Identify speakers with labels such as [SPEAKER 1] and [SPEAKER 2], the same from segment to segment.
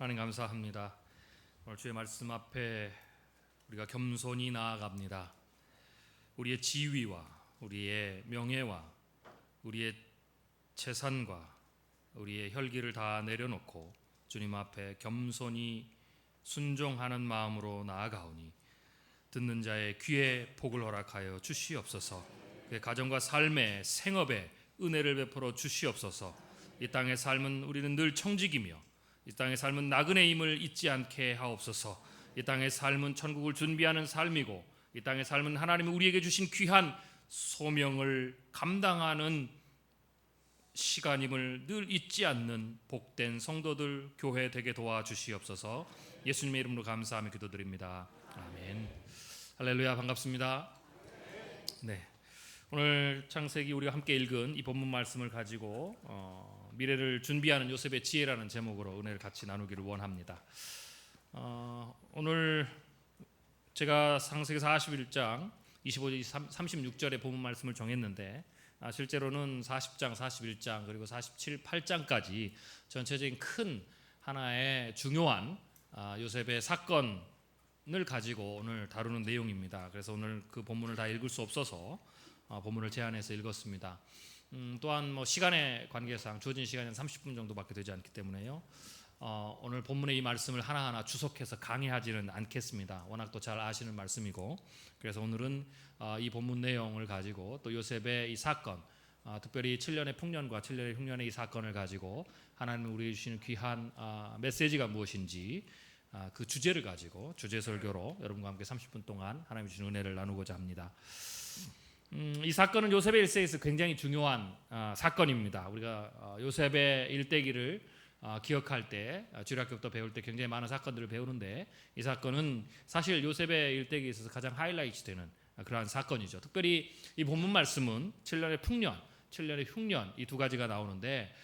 [SPEAKER 1] 하나님 감사합니다. 오늘 주의 말씀 앞에 우리가 겸손히 나아갑니다. 우리의 지위와 우리의 명예와 우리의 재산과 우리의 혈기를 다 내려놓고 주님 앞에 겸손히 순종하는 마음으로 나아가오니 듣는 자의 귀에 복을 허락하여 주시옵소서. 그의 가정과 삶의 생업에 은혜를 베풀어 주시옵소서. 이 땅의 삶은 우리는 늘 청직이며 이 땅의 삶은 나그네임을 잊지 않게 하옵소서. 이 땅의 삶은 천국을 준비하는 삶이고 이 땅의 삶은 하나님이 우리에게 주신 귀한 소명을 감당하는 시간임을 늘 잊지 않는 복된 성도들 교회 되게 도와주시옵소서. 예수님의 이름으로 감사하며 기도드립니다. 아멘. 할렐루야. 반갑습니다. 네, 오늘 창세기 우리가 함께 읽은 이 본문 말씀을 가지고 미래를 준비하는 요셉의 지혜라는 제목으로 은혜를 같이 나누기를 원합니다. 오늘 제가 창세기 41장 25절 36절의 본문 말씀을 정했는데 실제로는 40장, 41장 그리고 47, 8장까지 전체적인 큰 하나의 중요한 요셉의 사건을 가지고 오늘 다루는 내용입니다. 그래서 오늘 그 본문을 다 읽을 수 없어서 본문을 제안해서 읽었습니다. 또한 시간의 관계상 주어진 시간은 30분 정도밖에 되지 않기 때문에요. 오늘 본문의 이 말씀을 하나하나 주석해서 강의하지는 않겠습니다. 워낙 또 잘 아시는 말씀이고, 그래서 오늘은 이 본문 내용을 가지고 또 요셉의 이 사건, 특별히 7년의 풍년과 7년의 흉년의 이 사건을 가지고 하나님 우리에게 주시는 귀한 메시지가 무엇인지 그 주제를 가지고 주제 설교로 여러분과 함께 30분 동안 하나님 주신 은혜를 나누고자 합니다. 이 사건은 요셉의 일생에서 굉장히 중요한 사건입니다. 우리가 요셉의 일대기를 기억할 때 주일학교부터 배울 때 굉장히 많은 사건들을 배우는데 이 사건은 사실 요셉의 일대기에 있어서 가장 하이라이트 되는 그러한 사건이죠. 특별히 이 본문 말씀은 7년의 풍년, 7년의 흉년 이 두 가지가 나오는데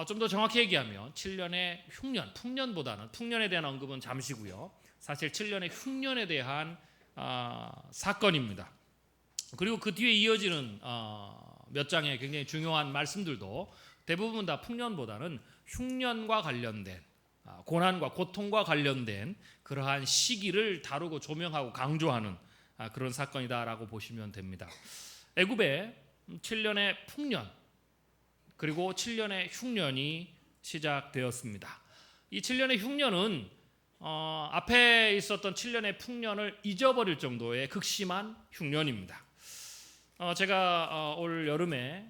[SPEAKER 1] 좀 더 정확히 얘기하면 7년의 흉년, 풍년보다는 풍년에 대한 언급은 잠시고요. 사실 7년의 흉년에 대한 사건입니다. 그리고 그 뒤에 이어지는 몇 장의 굉장히 중요한 말씀들도 대부분 다 풍년보다는 흉년과 관련된 고난과 고통과 관련된 그러한 시기를 다루고 조명하고 강조하는 그런 사건이다라고 보시면 됩니다. 애굽의 7년의 풍년 그리고 7년의 흉년이 시작되었습니다. 이 7년의 흉년은 앞에 있었던 7년의 풍년을 잊어버릴 정도의 극심한 흉년입니다. 제가 올 여름에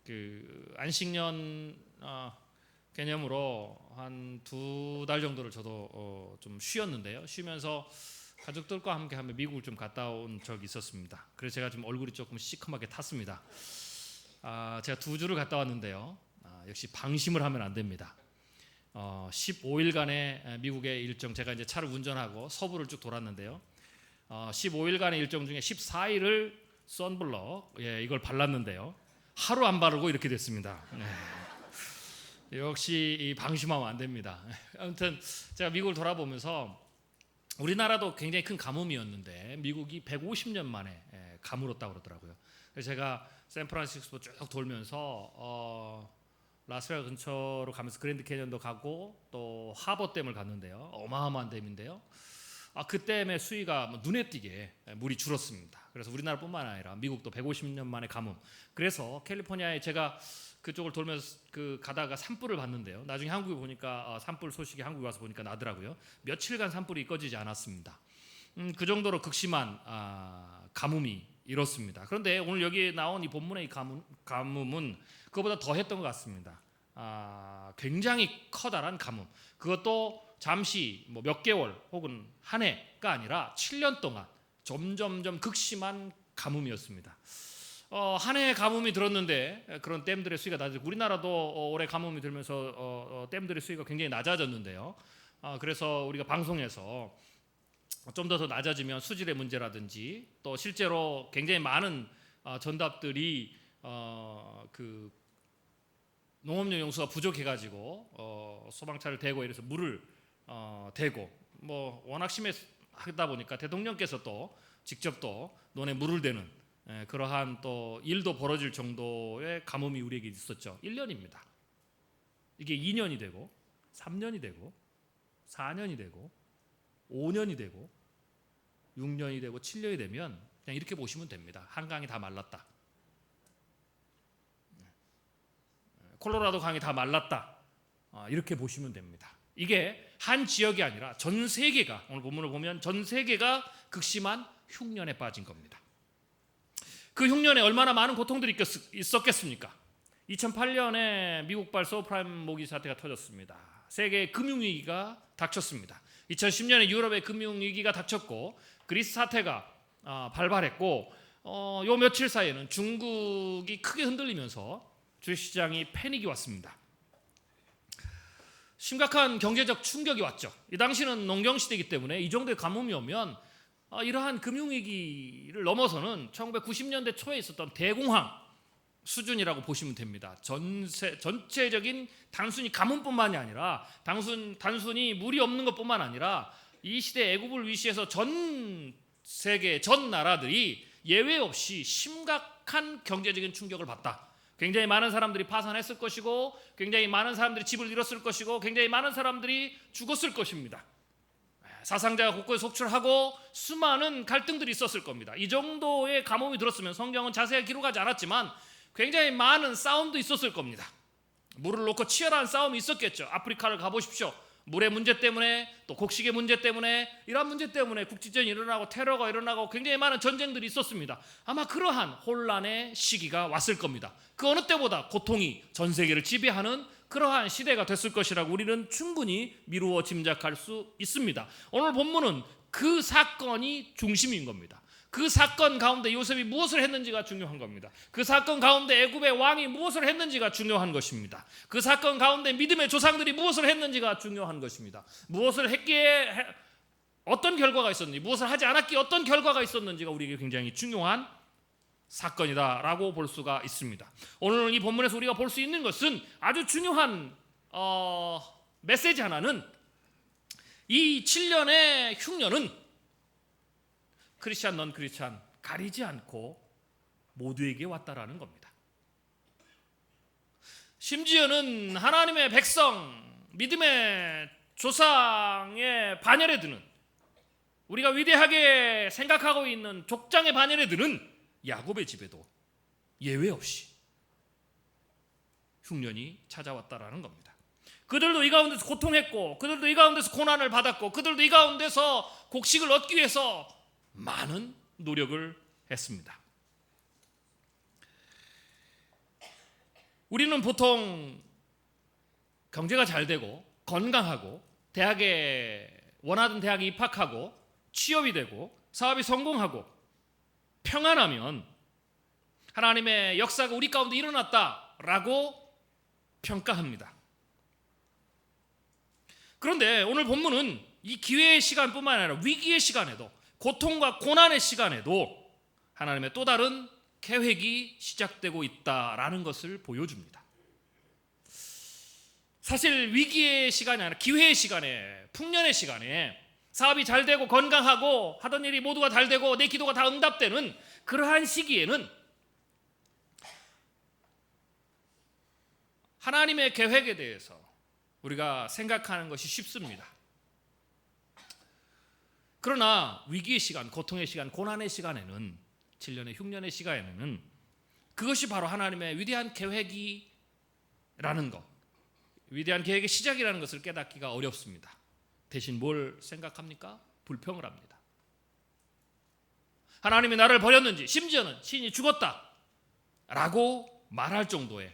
[SPEAKER 1] 그 안식년 개념으로 한 2달 정도를 저도 좀 쉬었는데요. 쉬면서 가족들과 함께 한번 미국을 좀 갔다 온 적이 있었습니다. 그래서 제가 좀 얼굴이 조금 시커멓게 탔습니다. 제가 2주를 갔다 왔는데요. 역시 방심을 하면 안 됩니다. 15일간의 미국의 일정, 제가 이제 차를 운전하고 서부를 쭉 돌았는데요. 15일간의 일정 중에 14일을 선블럭 이걸 발랐는데요. 하루 안 바르고 이렇게 됐습니다. 역시 이 방심하면 안 됩니다. 아무튼 제가 미국을 돌아보면서 우리나라도 굉장히 큰 가뭄이었는데 미국이 150년 만에 가물었다고 그러더라고요. 그래서 제가 샌프란시스코 쭉 돌면서 라스베가스 근처로 가면서 그랜드 캐년도 가고 또 하버댐을 갔는데요. 어마어마한 댐인데요. 그 댐의 수위가 눈에 띄게 물이 줄었습니다. 그래서 우리나라뿐만 아니라 미국도 150년 만에 가뭄. 그래서 캘리포니아에 제가 그쪽을 돌면서 가다가 산불을 봤는데요. 나중에 한국에 보니까 산불 소식이 한국에 와서 보니까 나더라고요. 며칠간 산불이 꺼지지 않았습니다. 그 정도로 극심한 가뭄이 이렇습니다. 그런데 오늘 여기에 나온 이 본문의 이 가뭄은 그것보다 더 했던 것 같습니다. 굉장히 커다란 가뭄. 그것도 잠시 몇 개월 혹은 한 해가 아니라 7년 동안 점점점 극심한 가뭄이었습니다. 한 해 가뭄이 들었는데 그런 댐들의 수위가 낮아지고 우리나라도 올해 가뭄이 들면서 댐들의 수위가 굉장히 낮아졌는데요. 그래서 우리가 방송에서 좀 더 낮아지면 수질의 문제라든지 또 실제로 굉장히 많은 전답들이 그 농업용 용수가 부족해가지고 소방차를 대고 이래서 물을 대고 워낙 심하다 보니까 대통령께서 또 직접 또 논에 물을 대는 그러한 또 일도 벌어질 정도의 가뭄이 우리에게 있었죠. 1년입니다. 이게 2년이 되고 3년이 되고 4년이 되고 5년이 되고 6년이 되고 7년이 되면 그냥 이렇게 보시면 됩니다. 한강이 다 말랐다. 콜로라도 강이 다 말랐다. 이렇게 보시면 됩니다. 이게 한 지역이 아니라 전 세계가, 오늘 본문을 보면 전 세계가 극심한 흉년에 빠진 겁니다. 그 흉년에 얼마나 많은 고통들이 있었겠습니까? 2008년에 미국발 서브프라임 모기 사태가 터졌습니다. 세계 금융위기가 닥쳤습니다. 2010년에 유럽의 금융위기가 닥쳤고 그리스 사태가 발발했고 요 며칠 사이에는 중국이 크게 흔들리면서 주식시장이 패닉이 왔습니다. 심각한 경제적 충격이 왔죠. 이 당시는 농경시대이기 때문에 이 정도의 가뭄이 오면 이러한 금융위기를 넘어서는 1990년대 초에 있었던 대공황 수준이라고 보시면 됩니다. 전체적인 단순히 가뭄뿐만이 아니라 단순히 물이 없는 것뿐만 아니라 이 시대 애굽을 위시해서 전 세계 전 나라들이 예외 없이 심각한 경제적인 충격을 받다. 굉장히 많은 사람들이 파산했을 것이고 굉장히 많은 사람들이 집을 잃었을 것이고 굉장히 많은 사람들이 죽었을 것입니다. 사상자가 곳곳에 속출하고 수많은 갈등들이 있었을 겁니다. 이 정도의 가뭄이 들었으면 성경은 자세하게 기록하지 않았지만 굉장히 많은 싸움도 있었을 겁니다. 물을 놓고 치열한 싸움이 있었겠죠. 아프리카를 가보십시오. 물의 문제 때문에 또 곡식의 문제 때문에 이러한 문제 때문에 국지전이 일어나고 테러가 일어나고 굉장히 많은 전쟁들이 있었습니다. 아마 그러한 혼란의 시기가 왔을 겁니다. 그 어느 때보다 고통이 전 세계를 지배하는 그러한 시대가 됐을 것이라고 우리는 충분히 미루어 짐작할 수 있습니다. 오늘 본문은 그 사건이 중심인 겁니다. 그 사건 가운데 요셉이 무엇을 했는지가 중요한 겁니다. 그 사건 가운데 애굽의 왕이 무엇을 했는지가 중요한 것입니다. 그 사건 가운데 믿음의 조상들이 무엇을 했는지가 중요한 것입니다. 무엇을 했기에 어떤 결과가 있었는지, 무엇을 하지 않았기에 어떤 결과가 있었는지가 우리에게 굉장히 중요한 사건이다라고 볼 수가 있습니다. 오늘 이 본문에서 우리가 볼 수 있는 것은 아주 중요한 메시지 하나는 이 7년의 흉년은 크리스찬 넌 크리스찬 가리지 않고 모두에게 왔다라는 겁니다. 심지어는 하나님의 백성, 믿음의 조상의 반열에 드는, 우리가 위대하게 생각하고 있는 족장의 반열에 드는 야곱의 집에도 예외 없이 흉년이 찾아왔다라는 겁니다. 그들도 이 가운데서 고통했고 그들도 이 가운데서 고난을 받았고 그들도 이 가운데서 곡식을 얻기 위해서 많은 노력을 했습니다. 우리는 보통 경제가 잘 되고 건강하고 원하던 대학에 입학하고 취업이 되고 사업이 성공하고 평안하면 하나님의 역사가 우리 가운데 일어났다라고 평가합니다. 그런데 오늘 본문은 이 기회의 시간뿐만 아니라 위기의 시간에도 고통과 고난의 시간에도 하나님의 또 다른 계획이 시작되고 있다라는 것을 보여줍니다. 사실 위기의 시간이 아니라 기회의 시간에, 풍년의 시간에 사업이 잘 되고 건강하고 하던 일이 모두가 잘 되고 내 기도가 다 응답되는 그러한 시기에는 하나님의 계획에 대해서 우리가 생각하는 것이 쉽습니다. 그러나 위기의 시간, 고통의 시간, 고난의 시간에는 7년의 흉년의 시간에는 그것이 바로 하나님의 위대한 계획이라는 것, 위대한 계획의 시작이라는 것을 깨닫기가 어렵습니다. 대신 뭘 생각합니까? 불평을 합니다. 하나님이 나를 버렸는지, 심지어는 신이 죽었다 라고 말할 정도의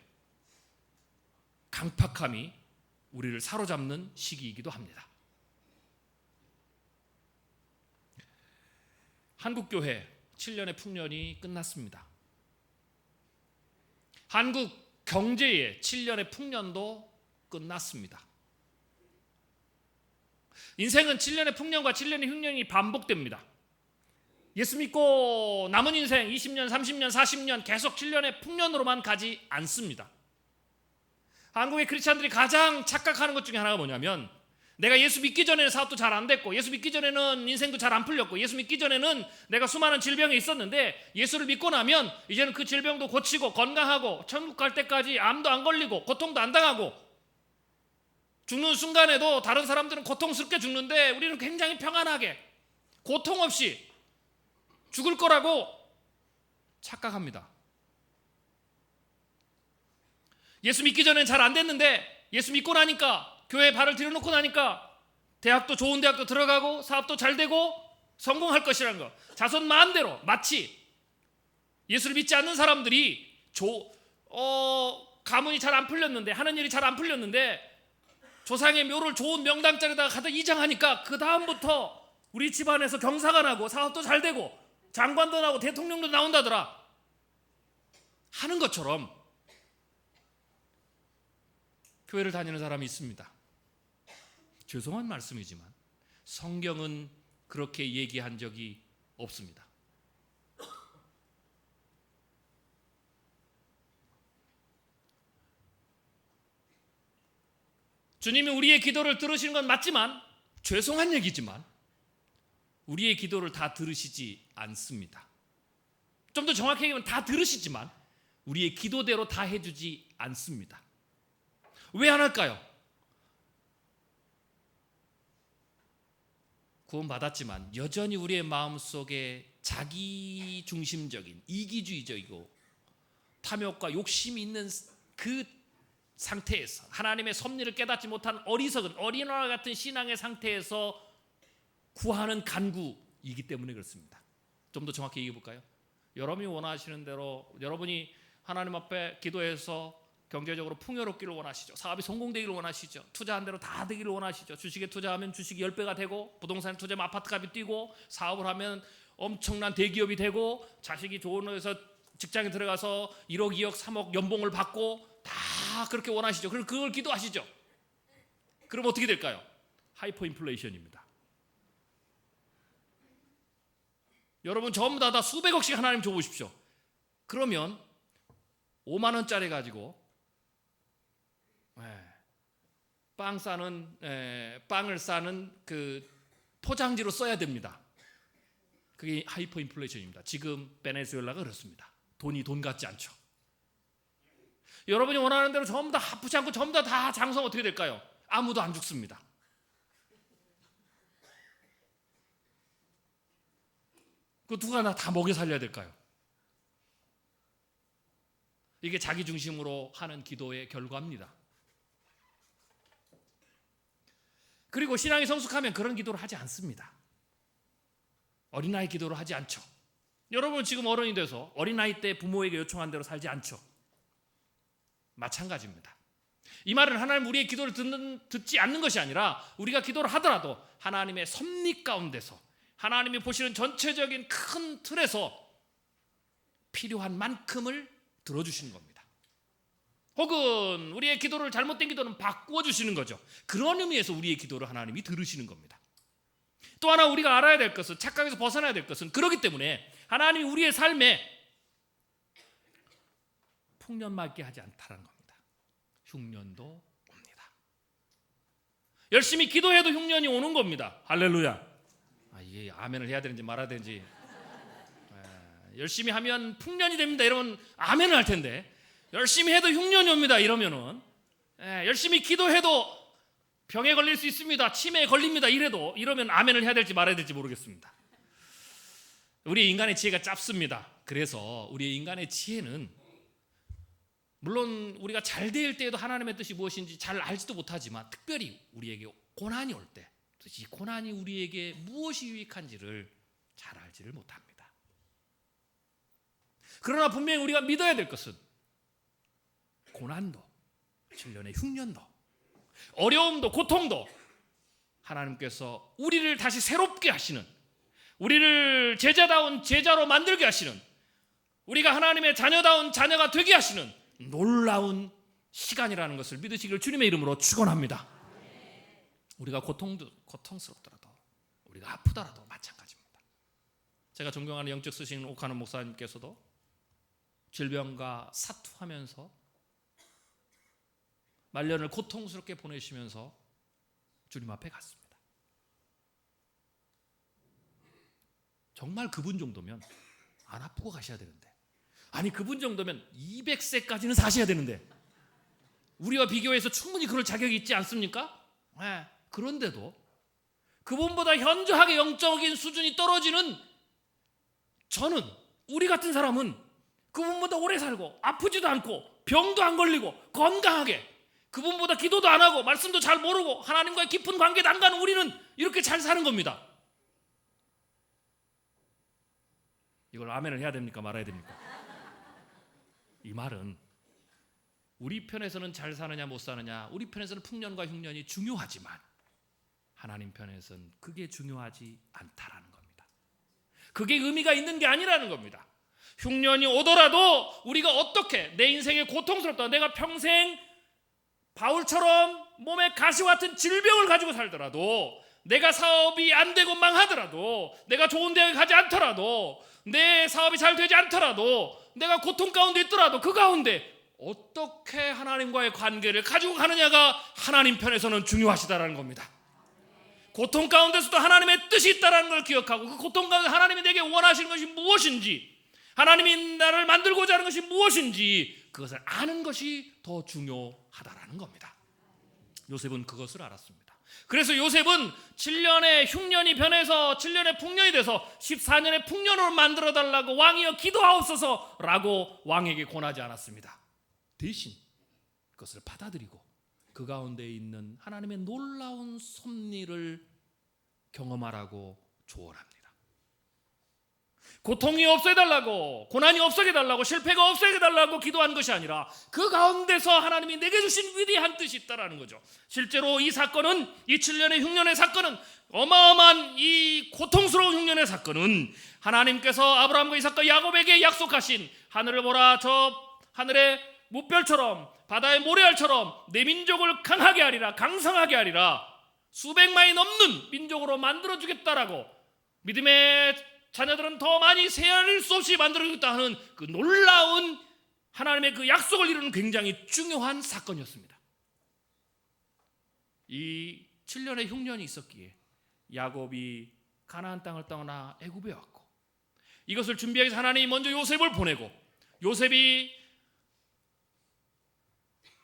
[SPEAKER 1] 강팍함이 우리를 사로잡는 시기이기도 합니다. 한국교회 7년의 풍년이 끝났습니다. 한국 경제의 7년의 풍년도 끝났습니다. 인생은 7년의 풍년과 7년의 흉년이 반복됩니다. 예수 믿고 남은 인생 20년, 30년, 40년 계속 7년의 풍년으로만 가지 않습니다. 한국의 크리스찬들이 가장 착각하는 것 중에 하나가 뭐냐면 내가 예수 믿기 전에는 사업도 잘 안 됐고 예수 믿기 전에는 인생도 잘 안 풀렸고 예수 믿기 전에는 내가 수많은 질병이 있었는데 예수를 믿고 나면 이제는 그 질병도 고치고 건강하고 천국 갈 때까지 암도 안 걸리고 고통도 안 당하고 죽는 순간에도 다른 사람들은 고통스럽게 죽는데 우리는 굉장히 평안하게 고통 없이 죽을 거라고 착각합니다. 예수 믿기 전엔 잘 안 됐는데 예수 믿고 나니까, 교회에 발을 들여놓고 나니까 대학도 좋은 대학도 들어가고 사업도 잘 되고 성공할 것이라는 거, 자손 마음대로. 마치 예수를 믿지 않는 사람들이 가문이 잘 안 풀렸는데, 하는 일이 잘 안 풀렸는데 조상의 묘를 좋은 명당자리에다가 가다 이장하니까 그 다음부터 우리 집안에서 경사가 나고 사업도 잘 되고 장관도 나고 대통령도 나온다더라 하는 것처럼 교회를 다니는 사람이 있습니다. 죄송한 말씀이지만 성경은 그렇게 얘기한 적이 없습니다. 주님이 우리의 기도를 들으시는 건 맞지만, 죄송한 얘기지만 우리의 기도를 다 들으시지 않습니다. 좀 더 정확히 얘기하면 다 들으시지만 우리의 기도대로 다 해주지 않습니다. 왜 안 할까요? 구원받았지만 여전히 우리의 마음속에 자기중심적인, 이기주의적이고 탐욕과 욕심이 있는 그 상태에서, 하나님의 섭리를 깨닫지 못한 어리석은 어린아이 같은 신앙의 상태에서 구하는 간구이기 때문에 그렇습니다. 좀 더 정확히 얘기해 볼까요? 여러분이 원하시는 대로, 여러분이 하나님 앞에 기도해서 경제적으로 풍요롭기를 원하시죠. 사업이 성공되기를 원하시죠. 투자한 대로 다 되기를 원하시죠. 주식에 투자하면 주식이 10배가 되고, 부동산에 투자하면 아파트값이 뛰고, 사업을 하면 엄청난 대기업이 되고, 자식이 좋은 회사 직장에 들어가서 1억, 2억, 3억 연봉을 받고, 다 그렇게 원하시죠. 그럼 그걸 기도하시죠. 그럼 어떻게 될까요? 하이퍼 인플레이션입니다. 여러분 전부 다 수백억씩 하나님 줘보십시오. 그러면 5만 원짜리 가지고 빵을 싸는 그 포장지로 써야 됩니다. 그게 하이퍼 인플레이션입니다. 지금 베네수엘라가 그렇습니다. 돈이 돈 같지 않죠. 여러분이 원하는 대로 전부 다 아프지 않고 전부 다 장수하면 어떻게 될까요? 아무도 안 죽습니다. 그 누가 다 먹여 살려야 될까요? 이게 자기 중심으로 하는 기도의 결과입니다. 그리고 신앙이 성숙하면 그런 기도를 하지 않습니다. 어린아이 기도를 하지 않죠. 여러분 지금 어른이 돼서 어린아이 때 부모에게 요청한 대로 살지 않죠. 마찬가지입니다. 이 말은 하나님 우리의 기도를 듣지 않는 것이 아니라, 우리가 기도를 하더라도 하나님의 섭리 가운데서, 하나님이 보시는 전체적인 큰 틀에서 필요한 만큼을 들어주시는 겁니다. 혹은 우리의 기도를, 잘못된 기도는 바꾸어 주시는 거죠. 그런 의미에서 우리의 기도를 하나님이 들으시는 겁니다. 또 하나 우리가 알아야 될 것은, 착각에서 벗어나야 될 것은, 그렇기 때문에 하나님이 우리의 삶에 풍년 맞게 하지 않다는 겁니다. 흉년도 옵니다. 열심히 기도해도 흉년이 오는 겁니다. 할렐루야. 이게 아멘을 해야 되는지 말아야 되는지. 열심히 하면 풍년이 됩니다 이러면 아멘을 할 텐데, 열심히 해도 흉년이 옵니다 이러면은, 열심히 기도해도 병에 걸릴 수 있습니다, 치매에 걸립니다 이러면 아멘을 해야 될지 말아야 될지 모르겠습니다. 우리 인간의 지혜가 짧습니다. 그래서 우리 인간의 지혜는, 물론 우리가 잘 될 때에도 하나님의 뜻이 무엇인지 잘 알지도 못하지만, 특별히 우리에게 고난이 올 때, 이 고난이 우리에게 무엇이 유익한지를 잘 알지를 못합니다. 그러나 분명히 우리가 믿어야 될 것은, 고난도, 7년의 흉년도, 어려움도, 고통도 하나님께서 우리를 다시 새롭게 하시는, 우리를 제자다운 제자로 만들게 하시는, 우리가 하나님의 자녀다운 자녀가 되게 하시는 놀라운 시간이라는 것을 믿으시기를 주님의 이름으로 축원합니다. 우리가 고통스럽더라도, 우리가 아프더라도 마찬가지입니다. 제가 존경하는 영적 스승 오카노 목사님께서도 질병과 사투하면서 말년을 고통스럽게 보내시면서 주님 앞에 갔습니다. 정말 그분 정도면 안 아프고 가셔야 되는데, 아니 그분 정도면 200세까지는 사셔야 되는데, 우리와 비교해서 충분히 그럴 자격이 있지 않습니까? 그런데도 그분보다 현저하게 영적인 수준이 떨어지는 저는, 우리 같은 사람은 그분보다 오래 살고 아프지도 않고 병도 안 걸리고 건강하게, 그분보다 기도도 안 하고 말씀도 잘 모르고 하나님과의 깊은 관계도 안 가는 우리는 이렇게 잘 사는 겁니다. 이걸 아멘을 해야 됩니까 말아야 됩니까? 이 말은 우리 편에서는 잘 사느냐 못 사느냐, 우리 편에서는 풍년과 흉년이 중요하지만 하나님 편에서는 그게 중요하지 않다라는 겁니다. 그게 의미가 있는 게 아니라는 겁니다. 흉년이 오더라도 우리가 어떻게 내 인생에 고통스럽다, 내가 평생 바울처럼 몸에 가시와 같은 질병을 가지고 살더라도, 내가 사업이 안 되고 망하더라도, 내가 좋은 대학에 가지 않더라도, 내 사업이 잘 되지 않더라도, 내가 고통 가운데 있더라도 그 가운데 어떻게 하나님과의 관계를 가지고 가느냐가 하나님 편에서는 중요하시다라는 겁니다. 고통 가운데서도 하나님의 뜻이 있다는 걸 기억하고, 그 고통 가운데 하나님이 내게 원하시는 것이 무엇인지, 하나님이 나를 만들고자 하는 것이 무엇인지 그것을 아는 것이 더 중요하다라는 겁니다. 요셉은 그것을 알았습니다. 그래서 요셉은 7년의 흉년이 변해서 7년의 풍년이 돼서 14년의 풍년으로 만들어달라고 왕이여 기도하옵소서 라고 왕에게 권하지 않았습니다. 대신 그것을 받아들이고 그 가운데 있는 하나님의 놀라운 섭리를 경험하라고 조언합니다. 고통이 없애달라고, 고난이 없애달라고, 실패가 없애달라고 기도한 것이 아니라 그 가운데서 하나님이 내게 주신 위대한 뜻이 있다는 거죠. 실제로 이 사건은, 이 7년의 흉년의 사건은, 어마어마한 이 고통스러운 흉년의 사건은 하나님께서 아브라함과 이삭과 야곱에게 약속하신, 하늘을 보라, 저 하늘의 무별처럼 바다의 모래알처럼 내 민족을 강하게 하리라, 강성하게 하리라, 수백만이 넘는 민족으로 만들어주겠다라고, 믿음의 자녀들은 더 많이 세할 수 없이 만들어주겠다 하는 그 놀라운 하나님의 그 약속을 이루는 굉장히 중요한 사건이었습니다. 이 7년의 흉년이 있었기에 야곱이 가나안 땅을 떠나 애굽에 왔고, 이것을 준비하기 위해서 하나님이 먼저 요셉을 보내고, 요셉이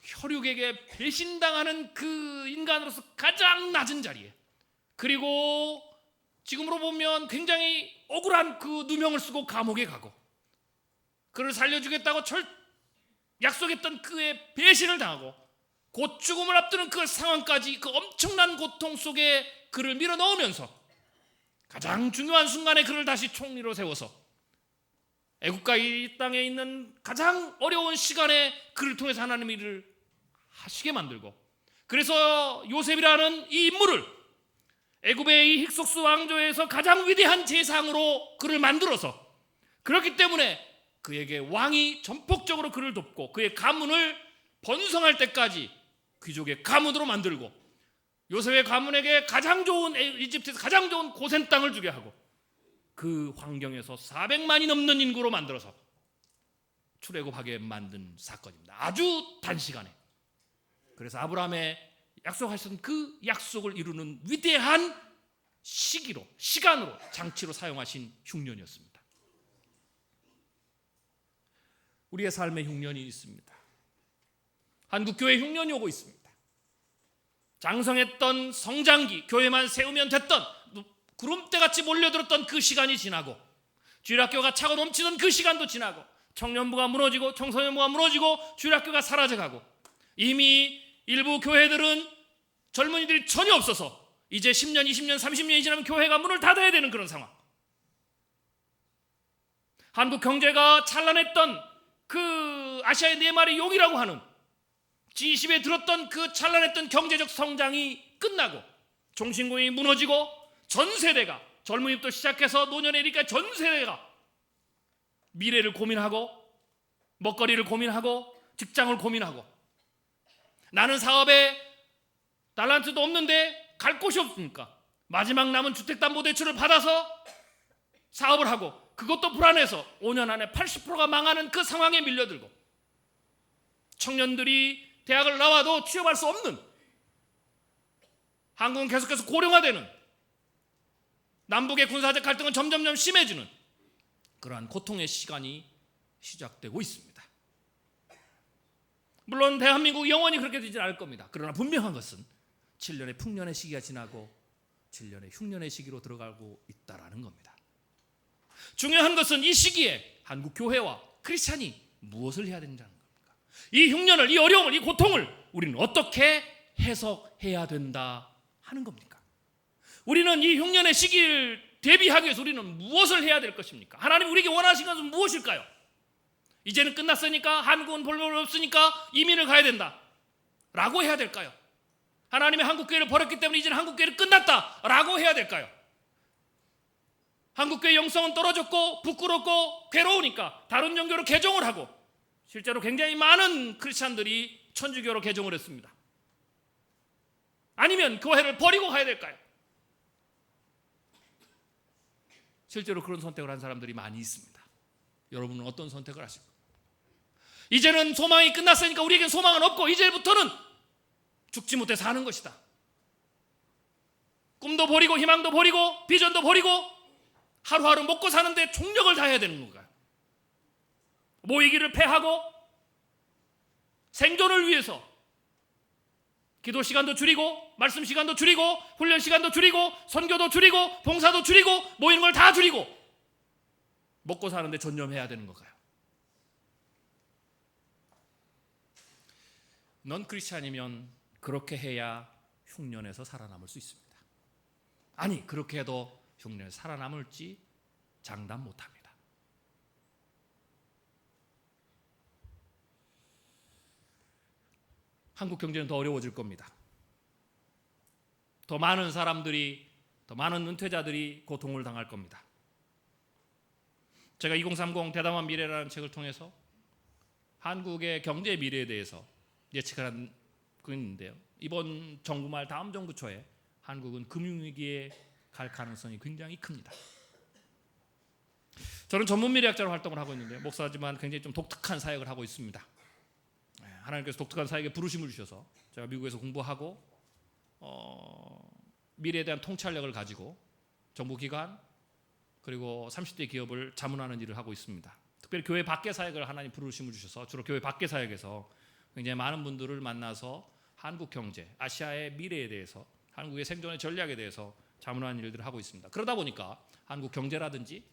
[SPEAKER 1] 혈육에게 배신당하는 그 인간으로서 가장 낮은 자리에, 그리고 지금으로 보면 굉장히 억울한 그 누명을 쓰고 감옥에 가고, 그를 살려주겠다고 약속했던 그의 배신을 당하고 곧 죽음을 앞두는 그 상황까지, 그 엄청난 고통 속에 그를 밀어넣으면서 가장 중요한 순간에 그를 다시 총리로 세워서 애국과 이 땅에 있는 가장 어려운 시간에 그를 통해서 하나님이 일을 하시게 만들고, 그래서 요셉이라는 이 인물을 애굽의 이 힉속스 왕조에서 가장 위대한 제상으로 그를 만들어서, 그렇기 때문에 그에게 왕이 전폭적으로 그를 돕고 그의 가문을 번성할 때까지 귀족의 가문으로 만들고, 요셉의 가문에게 가장 좋은, 이집트에서 가장 좋은 고센 땅을 주게 하고, 그 환경에서 400만이 넘는 인구로 만들어서 출애굽하게 만든 사건입니다. 아주 단시간에. 그래서 아브라함의 약속하셨던 그 약속을 이루는 위대한 시간으로, 장치로 사용하신 흉년이었습니다. 우리의 삶에 흉년이 있습니다. 한국교회 흉년이 오고 있습니다. 장성했던 성장기, 교회만 세우면 됐던, 구름대같이 몰려들었던 그 시간이 지나고, 주일학교가 차고 넘치던 그 시간도 지나고, 청년부가 무너지고 청소년부가 무너지고 주일학교가 사라져가고, 이미 일부 교회들은 젊은이들이 전혀 없어서 이제 10년, 20년, 30년이 지나면 교회가 문을 닫아야 되는 그런 상황. 한국 경제가 찬란했던 그 아시아의 네 마리 용이라고 하는 G20에 들었던 그 찬란했던 경제적 성장이 끝나고 종신공이 무너지고, 전 세대가, 젊은이부터 시작해서 노년에 이르니까 전 세대가 미래를 고민하고, 먹거리를 고민하고, 직장을 고민하고, 나는 사업에 달란트도 없는데 갈 곳이 없으니까 마지막 남은 주택담보대출을 받아서 사업을 하고, 그것도 불안해서 5년 안에 80%가 망하는 그 상황에 밀려들고, 청년들이 대학을 나와도 취업할 수 없는, 한국은 계속해서 고령화되는, 남북의 군사적 갈등은 점점점 심해지는 그러한 고통의 시간이 시작되고 있습니다. 물론 대한민국이 영원히 그렇게 되지 않을 겁니다. 그러나 분명한 것은 7년의 풍년의 시기가 지나고 7년의 흉년의 시기로 들어가고 있다라는 겁니다. 중요한 것은 이 시기에 한국 교회와 크리스찬이 무엇을 해야 된다는 겁니까? 이 흉년을, 이 어려움을, 이 고통을 우리는 어떻게 해석해야 된다 하는 겁니까? 우리는 이 흉년의 시기를 대비하기 위해서 우리는 무엇을 해야 될 것입니까? 하나님 우리에게 원하시는 것은 무엇일까요? 이제는 끝났으니까, 한국은 볼모를 없으니까 이민을 가야 된다 라고 해야 될까요? 하나님의 한국교회를 버렸기 때문에 이제는 한국교회는 끝났다 라고 해야 될까요? 한국교회 영성은 떨어졌고 부끄럽고 괴로우니까 다른 종교로 개종을 하고, 실제로 굉장히 많은 크리스찬들이 천주교로 개종을 했습니다. 아니면 교회를 버리고 가야 될까요? 실제로 그런 선택을 한 사람들이 많이 있습니다. 여러분은 어떤 선택을 하실 겁니까? 이제는 소망이 끝났으니까 우리에겐 소망은 없고 이제부터는 죽지 못해 사는 것이다. 꿈도 버리고 희망도 버리고 비전도 버리고 하루하루 먹고 사는데 총력을 다해야 되는 건가요? 모이기를 패하고 생존을 위해서 기도 시간도 줄이고 말씀 시간도 줄이고 훈련 시간도 줄이고 선교도 줄이고 봉사도 줄이고 모이는 걸 다 줄이고 먹고 사는데 전념해야 되는 건가요? 넌 크리스찬이면 그렇게 해야 흉년에서 살아남을 수 있습니다. 아니, 그렇게 해도 흉년에서 살아남을지 장담 못합니다. 한국 경제는 더 어려워질 겁니다. 더 많은 사람들이, 더 많은 은퇴자들이 고통을 당할 겁니다. 제가 2030 대담한 미래라는 책을 통해서 한국의 경제 미래에 대해서 예측하는 그 있는데요. 이번 정부 말 다음 정부 초에 한국은 금융위기에 갈 가능성이 굉장히 큽니다. 저는 전문 미래학자로 활동을 하고 있는데 목사지만 굉장히 좀 독특한 사역을 하고 있습니다. 하나님께서 독특한 사역에 부르심을 주셔서 제가 미국에서 공부하고 미래에 대한 통찰력을 가지고 정부기관 그리고 30대 기업을 자문하는 일을 하고 있습니다. 특별히 교회 밖의 사역을 하나님 부르심을 주셔서 주로 교회 밖의 사역에서 굉장히 많은 분들을 만나서 한국 경제, 아시아의 미래에 대해서, 한국의 생존의 전략에 대해서 자문하는 일들을 하고 있습니다. 그러다 보니까 한국 경제라든지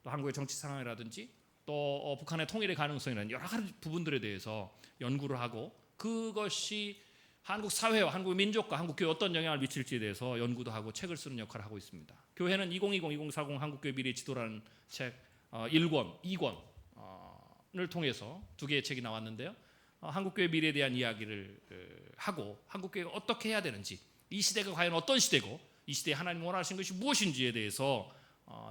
[SPEAKER 1] 또 한국의 정치 상황이라든지 또 북한의 통일의 가능성이라는 여러 가지 부분들에 대해서 연구를 하고 그것이 한국 사회와 한국 민족과 한국 교회에 어떤 영향을 미칠지에 대해서 연구도 하고 책을 쓰는 역할을 하고 있습니다. 교회는 2020-2040 한국교회 미래의 지도라는 책 1권, 2권을 통해서 두 개의 책이 나왔는데요. 한국교회 미래에 대한 이야기를 하고 한국교회가 어떻게 해야 되는지, 이 시대가 과연 어떤 시대고 이 시대에 하나님 원하시는 것이 무엇인지에 대해서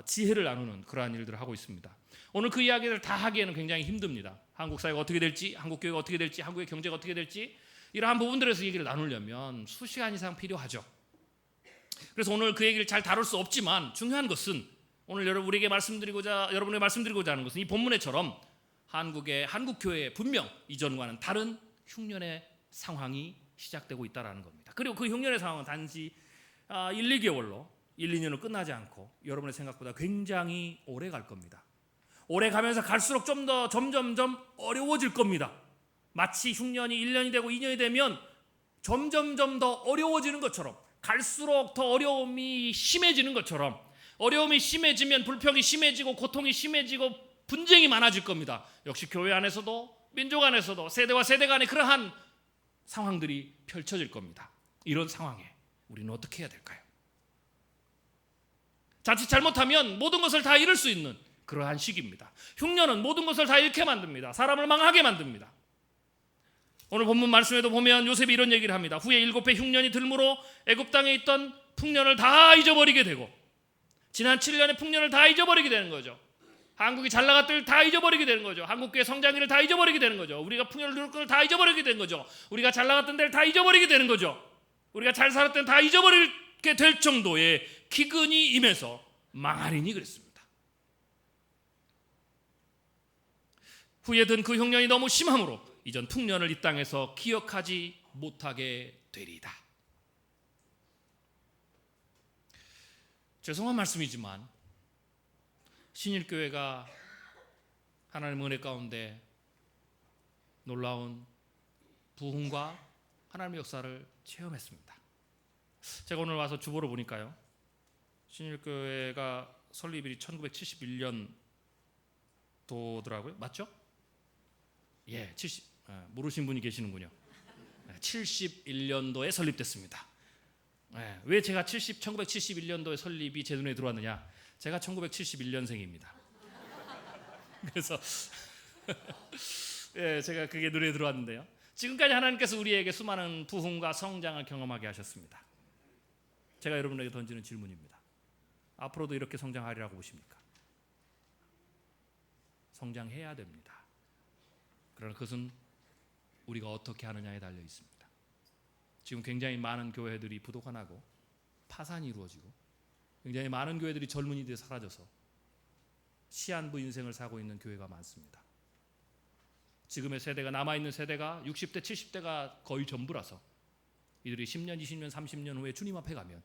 [SPEAKER 1] 지혜를 나누는 그러한 일들을 하고 있습니다. 오늘 그 이야기를 다 하기에는 굉장히 힘듭니다. 한국 사회가 어떻게 될지, 한국 교회가 어떻게 될지, 한국의 경제가 어떻게 될지 이러한 부분들에서 얘기를 나누려면 수시간 이상 필요하죠. 그래서 오늘 그 얘기를 잘 다룰 수 없지만 중요한 것은 오늘 여러분에게 말씀드리고자 하는 것은 이 본문에처럼 한국 교회에 분명 이전과는 다른 흉년의 상황이 시작되고 있다는 겁니다. 그리고 그 흉년의 상황은 단지 1, 2개월로 1, 2년으로 끝나지 않고 여러분의 생각보다 굉장히 오래 갈 겁니다. 오래 가면서 갈수록 좀 더 점점점 어려워질 겁니다. 마치 흉년이 1년이 되고 2년이 되면 점점점 더 어려워지는 것처럼, 갈수록 더 어려움이 심해지는 것처럼, 어려움이 심해지면 불평이 심해지고 고통이 심해지고 분쟁이 많아질 겁니다. 역시 교회 안에서도 민족 안에서도 세대와 세대 간의 그러한 상황들이 펼쳐질 겁니다. 이런 상황에 우리는 어떻게 해야 될까요? 자칫 잘못하면 모든 것을 다 잃을 수 있는 그러한 시기입니다. 흉년은 모든 것을 다 잃게 만듭니다. 사람을 망하게 만듭니다. 오늘 본문 말씀에도 보면 요셉이 이런 얘기를 합니다. 후에 7해 흉년이 들므로 애굽 땅에 있던 풍년을 다 잊어버리게 되고, 지난 7년의 풍년을 다 잊어버리게 되는 거죠. 한국이 잘 나갔던 일 다 잊어버리게 되는 거죠. 한국교회 성장기를 다 잊어버리게 되는 거죠. 우리가 풍년을 누릴 걸 다 잊어버리게 되는 거죠. 우리가 잘 나갔던 데를 다 잊어버리게 되는 거죠. 우리가 잘 살았던 데를 다 잊어버리게 될 정도의 기근이 임해서 망하리니 그랬습니다. 후에 든 그 흉년이 너무 심함으로 이전 풍년을 이 땅에서 기억하지 못하게 되리이다. 죄송한 말씀이지만 신일교회가 하나님의 은혜 가운데 놀라운 부흥과 하나님의 역사를 체험했습니다. 제가 오늘 와서 주보를 보니까요, 신일교회가 설립일이 1971년도더라고요. 맞죠? 예, 모르신 분이 계시는군요. 71년도에 설립됐습니다. 왜 제가 1971년도에 설립이 제 눈에 들어왔느냐? 제가 1971년생입니다. 그래서 예, 제가 그게 눈에 들어왔는데요. 지금까지 하나님께서 우리에게 수많은 부흥과 성장을 경험하게 하셨습니다. 제가 여러분에게 던지는 질문입니다. 앞으로도 이렇게 성장하리라고 보십니까? 성장해야 됩니다. 그러나 그것은 우리가 어떻게 하느냐에 달려 있습니다. 지금 굉장히 많은 교회들이 부도가 나고 파산이 이루어지고 굉장히 많은 교회들이 젊은이들이 사라져서 시한부 인생을 사고 있는 교회가 많습니다. 지금의 세대가, 남아있는 세대가 60대 70대가 거의 전부라서 이들이 10년 20년 30년 후에 주님 앞에 가면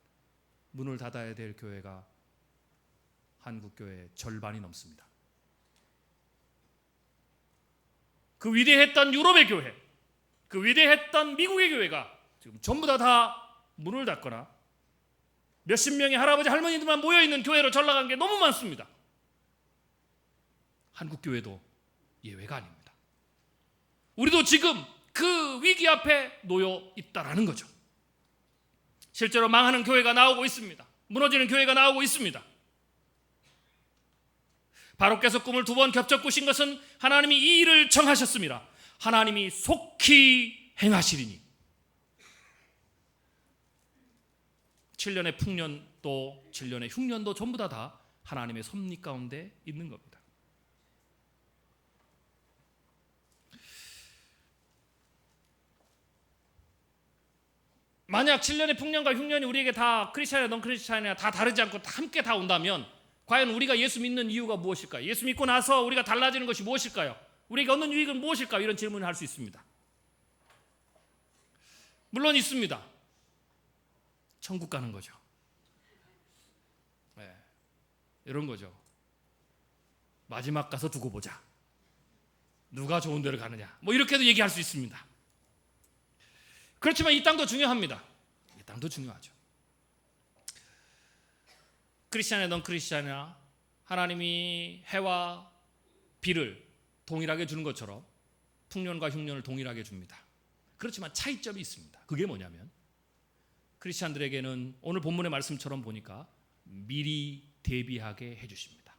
[SPEAKER 1] 문을 닫아야 될 교회가 한국교회의 절반이 넘습니다. 그 위대했던 유럽의 교회, 그 위대했던 미국의 교회가 지금 전부 다 문을 닫거나 몇십 명의 할아버지 할머니들만 모여있는 교회로 전락한 게 너무 많습니다. 한국교회도 예외가 아닙니다. 우리도 지금 그 위기 앞에 놓여 있다라는 거죠. 실제로 망하는 교회가 나오고 있습니다. 무너지는 교회가 나오고 있습니다. 바로께서 꿈을 2번 겹쳐 꾸신 것은 하나님이 이 일을 정하셨습니다. 하나님이 속히 행하시리니. 7년의 풍년도 7년의 흉년도 전부 다 하나님의 섭리 가운데 있는 겁니다. 만약 7년의 풍년과 흉년이 우리에게 다 크리스찬이나 넌 크리스찬이나 다 다르지 않고 함께 다 온다면 과연 우리가 예수 믿는 이유가 무엇일까요? 예수 믿고 나서 우리가 달라지는 것이 무엇일까요? 우리에게 얻는 유익은 무엇일까요? 이런 질문을 할 수 있습니다. 물론 있습니다. 천국 가는 거죠. 네, 이런 거죠. 마지막 가서 두고 보자. 누가 좋은 데를 가느냐. 뭐 이렇게도 얘기할 수 있습니다. 그렇지만 이 땅도 중요합니다. 이 땅도 중요하죠. 크리스찬이나 넌 크리스찬이나 하나님이 해와 비를 동일하게 주는 것처럼 풍년과 흉년을 동일하게 줍니다. 그렇지만 차이점이 있습니다. 그게 뭐냐면 크리스찬들에게는 오늘 본문의 말씀처럼 보니까 미리 대비하게 해주십니다.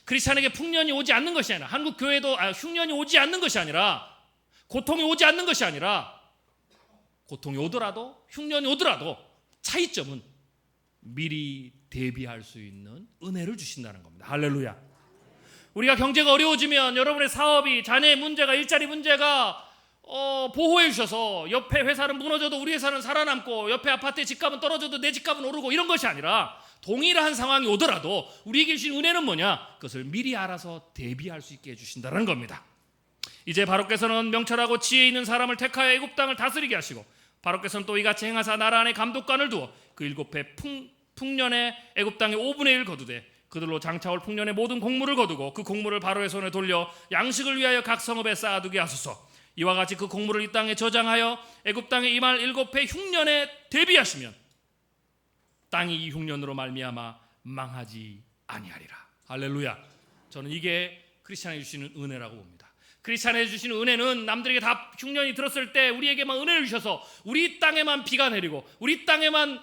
[SPEAKER 1] 크리스찬에게 풍년이 오지 않는 것이 아니라 한국 교회도 흉년이 오지 않는 것이 아니라 고통이 오지 않는 것이 아니라 고통이 오더라도 흉년이 오더라도 차이점은 미리 대비할 수 있는 은혜를 주신다는 겁니다. 할렐루야. 우리가 경제가 어려워지면 여러분의 사업이 자녀의 문제가 일자리 문제가 보호해 주셔서 옆에 회사는 무너져도 우리 회사는 살아남고 옆에 아파트의 집값은 떨어져도 내 집값은 오르고 이런 것이 아니라 동일한 상황이 오더라도 우리에게 주신 은혜는 뭐냐? 그것을 미리 알아서 대비할 수 있게 해주신다는 겁니다. 이제 바로께서는 명철하고 지혜 있는 사람을 택하여 애굽 땅을 다스리게 하시고 바로께서는 또 이같이 행하사 나라 안에 감독관을 두어 그 7해 풍년에 애굽 땅의 5분의 1 거두되 그들로 장차올 풍년의 모든 곡물을 거두고 그 곡물을 바로의 손에 돌려 양식을 위하여 각 성읍에 쌓아두게 하소서. 이와 같이 그 곡물을 이 땅에 저장하여 애굽 땅에 임할 7해 흉년에 대비하시면 땅이 이 흉년으로 말미암아 망하지 아니하리라. 할렐루야. 저는 이게 크리스찬에게 주시는 은혜라고 봅니다. 크리스찬에게 주시는 은혜는 남들에게 다 흉년이 들었을 때 우리에게만 은혜를 주셔서 우리 땅에만 비가 내리고 우리 땅에만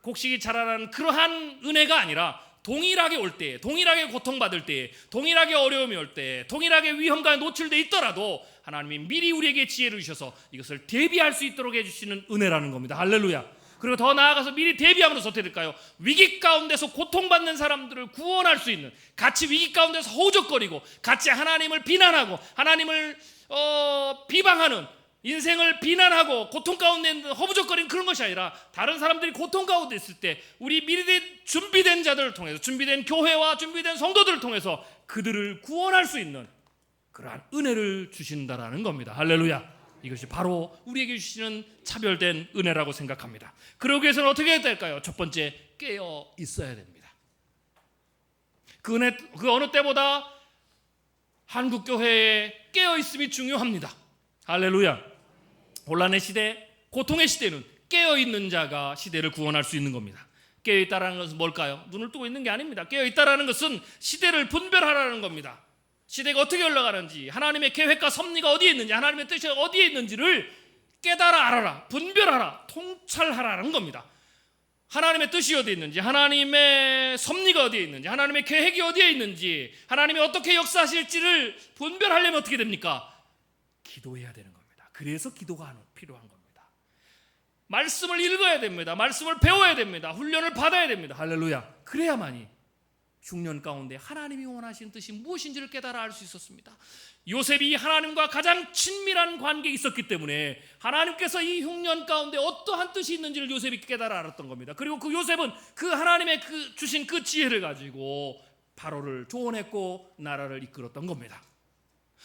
[SPEAKER 1] 곡식이 자라나는 그러한 은혜가 아니라 동일하게 올 때, 동일하게 고통받을 때, 동일하게 어려움이 올 때, 동일하게 위험과 노출돼 있더라도 하나님이 미리 우리에게 지혜를 주셔서 이것을 대비할 수 있도록 해주시는 은혜라는 겁니다. 할렐루야. 그리고 더 나아가서 미리 대비함으로써 어떻게 될까요? 위기 가운데서 고통받는 사람들을 구원할 수 있는, 같이 위기 가운데서 허우적거리고 같이 하나님을 비난하고 하나님을 비방하는, 인생을 비난하고 고통 가운데 허우적거리는 그런 것이 아니라 다른 사람들이 고통 가운데 있을 때 우리 미리 준비된 자들을 통해서, 준비된 교회와 준비된 성도들을 통해서 그들을 구원할 수 있는 그러한 은혜를 주신다라는 겁니다. 할렐루야. 이것이 바로 우리에게 주시는 차별된 은혜라고 생각합니다. 그러기 위해서는 어떻게 해야 될까요? 첫 번째, 깨어 있어야 됩니다. 그 은혜, 그 어느 때보다 한국 교회에 깨어 있음이 중요합니다. 할렐루야. 혼란의 시대, 고통의 시대는 깨어있는 자가 시대를 구원할 수 있는 겁니다. 깨어있다라는 것은 뭘까요? 눈을 뜨고 있는 게 아닙니다. 깨어있다라는 것은 시대를 분별하라는 겁니다. 시대가 어떻게 흘러가는지, 하나님의 계획과 섭리가 어디에 있는지, 하나님의 뜻이 어디에 있는지를 깨달아 알아라, 분별하라, 통찰하라는 겁니다. 하나님의 뜻이 어디에 있는지, 하나님의 섭리가 어디에 있는지, 하나님의 계획이 어디에 있는지, 하나님이 어떻게 역사하실지를 분별하려면 어떻게 됩니까? 기도해야 되는 겁니다. 그래서 기도가 필요한 겁니다. 말씀을 읽어야 됩니다. 말씀을 배워야 됩니다. 훈련을 받아야 됩니다. 할렐루야. 그래야만이 흉년 가운데 하나님이 원하시는 뜻이 무엇인지를 깨달아 알 수 있었습니다. 요셉이 하나님과 가장 친밀한 관계에 있었기 때문에 하나님께서 이 흉년 가운데 어떠한 뜻이 있는지를 요셉이 깨달아 알았던 겁니다. 그리고 그 요셉은 그 하나님의 주신 그 지혜를 가지고 바로를 조언했고 나라를 이끌었던 겁니다.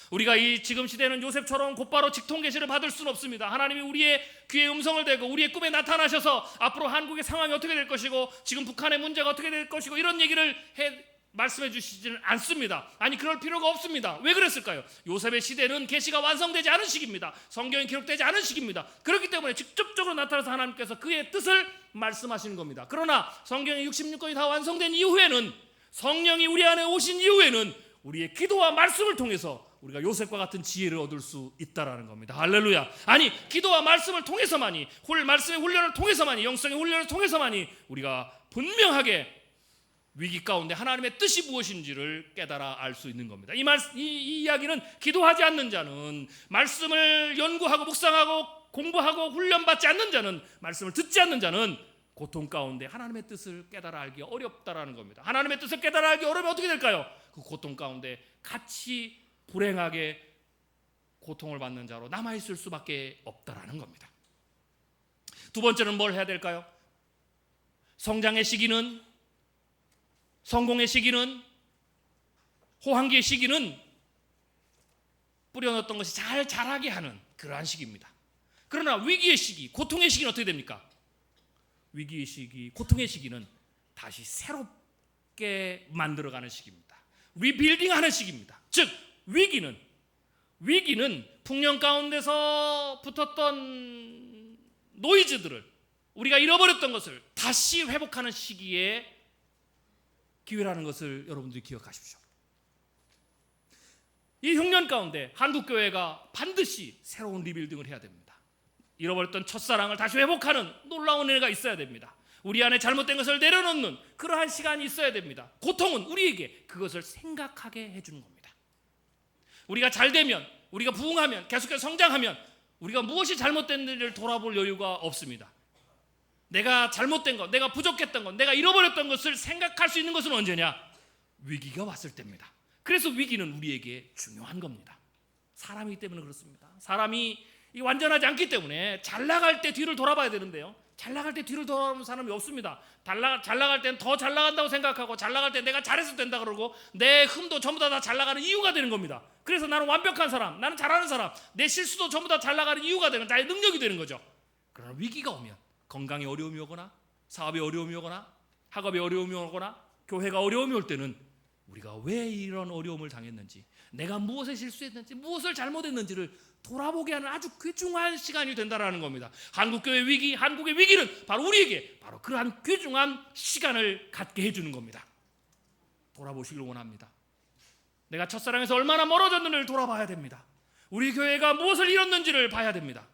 [SPEAKER 1] 우리가 이 지금 시대는 요셉처럼 곧바로 직통 계시를 받을 수는 없습니다. 하나님이 우리의 귀에 음성을 대고 우리의 꿈에 나타나셔서 앞으로 한국의 상황이 어떻게 될 것이고 지금 북한의 문제가 어떻게 될 것이고 이런 얘기를 말씀해 주시지는 않습니다. 아니, 그럴 필요가 없습니다. 왜 그랬을까요? 요셉의 시대는 계시가 완성되지 않은 시기입니다. 성경이 기록되지 않은 시기입니다. 그렇기 때문에 직접적으로 나타나서 하나님께서 그의 뜻을 말씀하시는 겁니다. 그러나 성경의 66권이 다 완성된 이후에는, 성령이 우리 안에 오신 이후에는 우리의 기도와 말씀을 통해서 우리가 요셉과 같은 지혜를 얻을 수 있다라는 겁니다. 할렐루야. 아니, 기도와 말씀을 통해서만이, 말씀의 훈련을 통해서만이, 영성의 훈련을 통해서만이 우리가 분명하게 위기 가운데 하나님의 뜻이 무엇인지를 깨달아 알 수 있는 겁니다. 이 이야기는 기도하지 않는 자는, 말씀을 연구하고 묵상하고 공부하고 훈련받지 않는 자는, 말씀을 듣지 않는 자는 고통 가운데 하나님의 뜻을 깨달아 알기 어렵다라는 겁니다. 하나님의 뜻을 깨달아 알기 어려우면 어떻게 될까요? 그 고통 가운데 같이 불행하게 고통을 받는 자로 남아있을 수밖에 없다라는 겁니다. 두 번째는 뭘 해야 될까요? 성장의 시기는, 성공의 시기는, 호황기의 시기는 뿌려놓았던 것이 잘 자라게 하는 그러한 시기입니다. 그러나 위기의 시기, 고통의 시기는 어떻게 됩니까? 위기의 시기, 고통의 시기는 다시 새롭게 만들어가는 시기입니다. 리빌딩하는 시기입니다. 즉 위기는 풍년 가운데서 붙었던 노이즈들을, 우리가 잃어버렸던 것을 다시 회복하는 시기에 기회라는 것을 여러분들이 기억하십시오. 이 흉년 가운데 한국교회가 반드시 새로운 리빌딩을 해야 됩니다. 잃어버렸던 첫사랑을 다시 회복하는 놀라운 은혜가 있어야 됩니다. 우리 안에 잘못된 것을 내려놓는 그러한 시간이 있어야 됩니다. 고통은 우리에게 그것을 생각하게 해주는 겁니다. 우리가 잘되면, 우리가 부흥하면, 계속해서 성장하면 우리가 무엇이 잘못됐는지를 돌아볼 여유가 없습니다. 내가 잘못된 것, 내가 부족했던 것, 내가 잃어버렸던 것을 생각할 수 있는 것은 언제냐? 위기가 왔을 때입니다. 그래서 위기는 우리에게 중요한 겁니다. 사람이기 때문에 그렇습니다. 사람이 완전하지 않기 때문에 잘 나갈 때 뒤를 돌아봐야 되는데요, 잘 나갈 때 뒤를 돌아보는 사람이 없습니다. 잘 나갈 때는 더 잘 나간다고 생각하고, 잘 나갈 때 내가 잘해서 된다 그러고 내 흠도 전부 다 잘 나가는 이유가 되는 겁니다. 그래서 나는 완벽한 사람, 나는 잘하는 사람, 내 실수도 전부 다 잘 나가는 이유가 되는, 나의 능력이 되는 거죠. 그러나 위기가 오면, 건강에 어려움이 오거나, 사업에 어려움이 오거나, 학업에 어려움이 오거나, 교회가 어려움이 올 때는 우리가 왜 이런 어려움을 당했는지, 내가 무엇에 실수했는지, 무엇을 잘못했는지를 돌아보게 하는 아주 귀중한 시간이 된다라는 겁니다. 한국교회 위기, 한국의 위기는 바로 우리에게 바로 그러한 귀중한 시간을 갖게 해주는 겁니다. 돌아보시길 원합니다. 내가 첫사랑에서 얼마나 멀어졌는지를 돌아봐야 됩니다. 우리 교회가 무엇을 잃었는지를 봐야 됩니다.